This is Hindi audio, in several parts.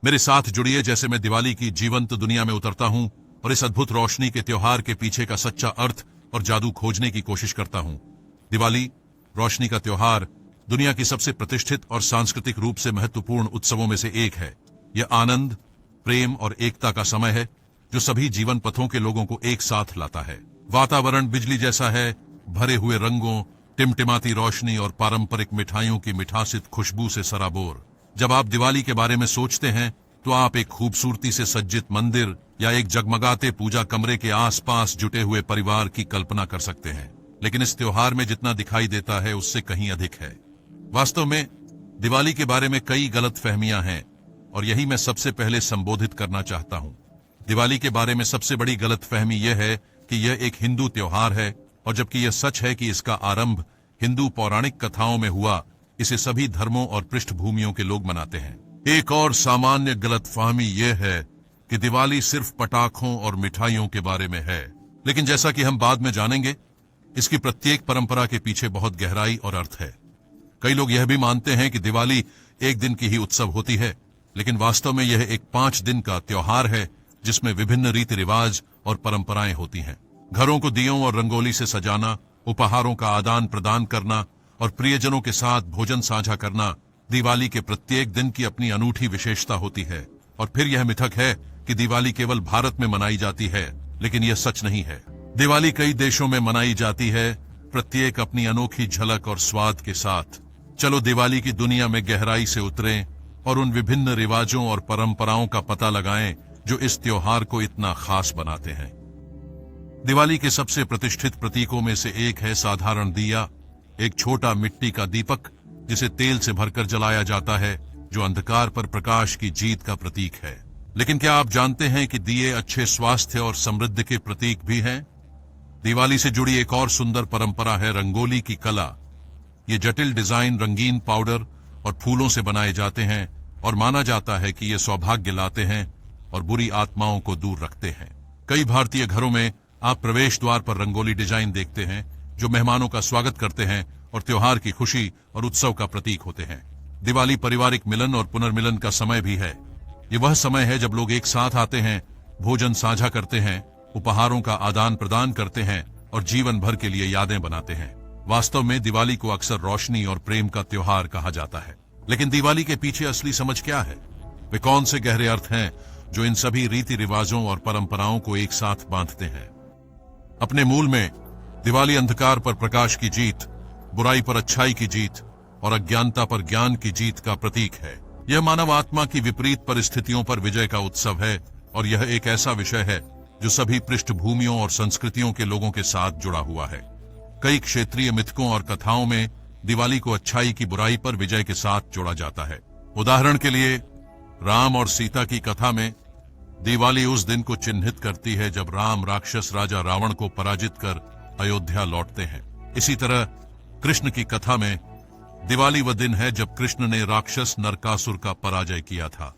मेरे साथ जुड़िए जैसे मैं दिवाली की जीवंत दुनिया में उतरता हूं और इस अद्भुत रोशनी के त्योहार के पीछे का सच्चा अर्थ और जादू खोजने की कोशिश करता हूं। दिवाली रोशनी का त्योहार दुनिया की सबसे प्रतिष्ठित और सांस्कृतिक रूप से महत्वपूर्ण उत्सवों में से एक है। यह आनंद, प्रेम और एकता का समय है जो सभी जीवन पथों के लोगों को एक साथ लाता है। वातावरण बिजली जैसा है, भरे हुए रंगों, टिमटिमाती रोशनी और पारंपरिक मिठाइयों की मिठासित खुशबू से सराबोर। जब आप दिवाली के बारे में सोचते हैं तो आप एक खूबसूरती से सज्जित मंदिर या एक जगमगाते पूजा कमरे के आसपास जुटे हुए परिवार की कल्पना कर सकते हैं। लेकिन इस त्योहार में जितना दिखाई देता है उससे कहीं अधिक है। वास्तव में दिवाली के बारे में कई गलत फहमियां हैं और यही मैं सबसे पहले संबोधित करना चाहता हूं। दिवाली के बारे में सबसे बड़ी गलत फहमी यह है कि यह एक हिंदू त्योहार है, और जबकि यह सच है कि इसका आरंभ हिंदू पौराणिक कथाओं में हुआ, इसे सभी धर्मों और पृष्ठभूमियों के लोग मनाते हैं। एक और सामान्य गलतफहमी यह है कि दिवाली सिर्फ पटाखों और मिठाइयों के बारे में है, लेकिन जैसा कि हम बाद में जानेंगे, इसकी प्रत्येक परंपरा के पीछे बहुत गहराई और अर्थ है। कई लोग यह भी मानते हैं कि दिवाली एक दिन की ही उत्सव होती है, लेकिन वास्तव में यह एक 5 दिन का त्योहार है जिसमें विभिन्न रीति रिवाज और परंपराएं होती हैं। घरों को दियों और रंगोली से सजाना, उपहारों का आदान प्रदान करना और प्रियजनों के साथ भोजन साझा करना दिवाली के प्रत्येक दिन की अपनी अनूठी विशेषता होती है। और फिर यह मिथक है कि दिवाली केवल भारत में मनाई जाती है, लेकिन यह सच नहीं है। दिवाली कई देशों में मनाई जाती है, प्रत्येक अपनी अनोखी झलक और स्वाद के साथ। चलो दिवाली की दुनिया में गहराई से उतरें और उन विभिन्न रिवाजों और परंपराओं का पता लगाएं जो इस त्योहार को इतना खास बनाते हैं। दिवाली के सबसे प्रतिष्ठित प्रतीकों में से एक है साधारण दिया, एक छोटा मिट्टी का दीपक जिसे तेल से भरकर जलाया जाता है, जो अंधकार पर प्रकाश की जीत का प्रतीक है। लेकिन क्या आप जानते हैं कि दिए अच्छे स्वास्थ्य और समृद्धि के प्रतीक भी हैं? दिवाली से जुड़ी एक और सुंदर परंपरा है रंगोली की कला। ये जटिल डिजाइन रंगीन पाउडर और फूलों से बनाए जाते हैं और माना जाता है कि ये सौभाग्य लाते हैं और बुरी आत्माओं को दूर रखते हैं। कई भारतीय घरों में आप प्रवेश द्वार पर रंगोली डिजाइन देखते हैं जो मेहमानों का स्वागत करते हैं और त्योहार की खुशी और उत्सव का प्रतीक होते हैं। दिवाली पारिवारिक मिलन और पुनर्मिलन का समय भी है। ये वह समय है जब लोग एक साथ आते हैं, भोजन साझा करते हैं, उपहारों का आदान प्रदान करते हैं और जीवन भर के लिए यादें बनाते हैं। वास्तव में दिवाली को अक्सर रोशनी और प्रेम का त्योहार कहा जाता है। लेकिन दिवाली के पीछे असली समझ क्या है? वे कौन से गहरे अर्थ हैं जो इन सभी रीति रिवाजों और परंपराओं को एक साथ बांधते हैं? अपने मूल में दिवाली अंधकार पर प्रकाश की जीत, बुराई पर अच्छाई की जीत और अज्ञानता पर ज्ञान की जीत का प्रतीक है। यह मानव आत्मा की विपरीत परिस्थितियों पर विजय का उत्सव है और यह एक ऐसा विषय है जो सभी पृष्ठभूमियों और संस्कृतियों के लोगों के साथ जुड़ा हुआ है। कई क्षेत्रीय मिथकों और कथाओं में दिवाली को अच्छाई की बुराई पर विजय के साथ जोड़ा जाता है। उदाहरण के लिए राम और सीता की कथा में दिवाली उस दिन को चिन्हित करती है जब राम राक्षस राजा रावण को पराजित कर अयोध्या लौटते हैं। इसी तरह कृष्ण की कथा में दिवाली वह दिन है जब कृष्ण ने राक्षस नरकासुर का पराजय किया था।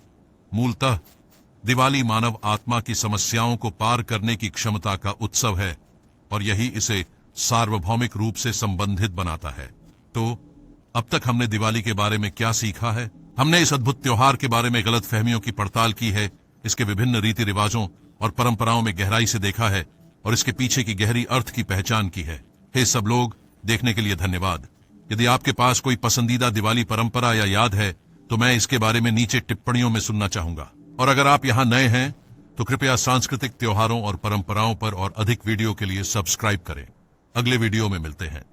मूलतः दिवाली मानव आत्मा की समस्याओं को पार करने की क्षमता का उत्सव है और यही इसे सार्वभौमिक रूप से संबंधित बनाता है। तो अब तक हमने दिवाली के बारे में क्या सीखा है? हमने इस अद्भुत त्योहार के बारे में गलत फहमियों की पड़ताल की है, इसके विभिन्न रीति रिवाजों और परंपराओं में गहराई से देखा है और इसके पीछे की गहरी अर्थ की पहचान की है। हे सब लोग, देखने के लिए धन्यवाद। यदि आपके पास कोई पसंदीदा दिवाली परंपरा या याद है तो मैं इसके बारे में नीचे टिप्पणियों में सुनना चाहूंगा। और अगर आप यहाँ नए हैं तो कृपया सांस्कृतिक त्योहारों और परंपराओं पर और अधिक वीडियो के लिए सब्सक्राइब करें। अगले वीडियो में मिलते हैं।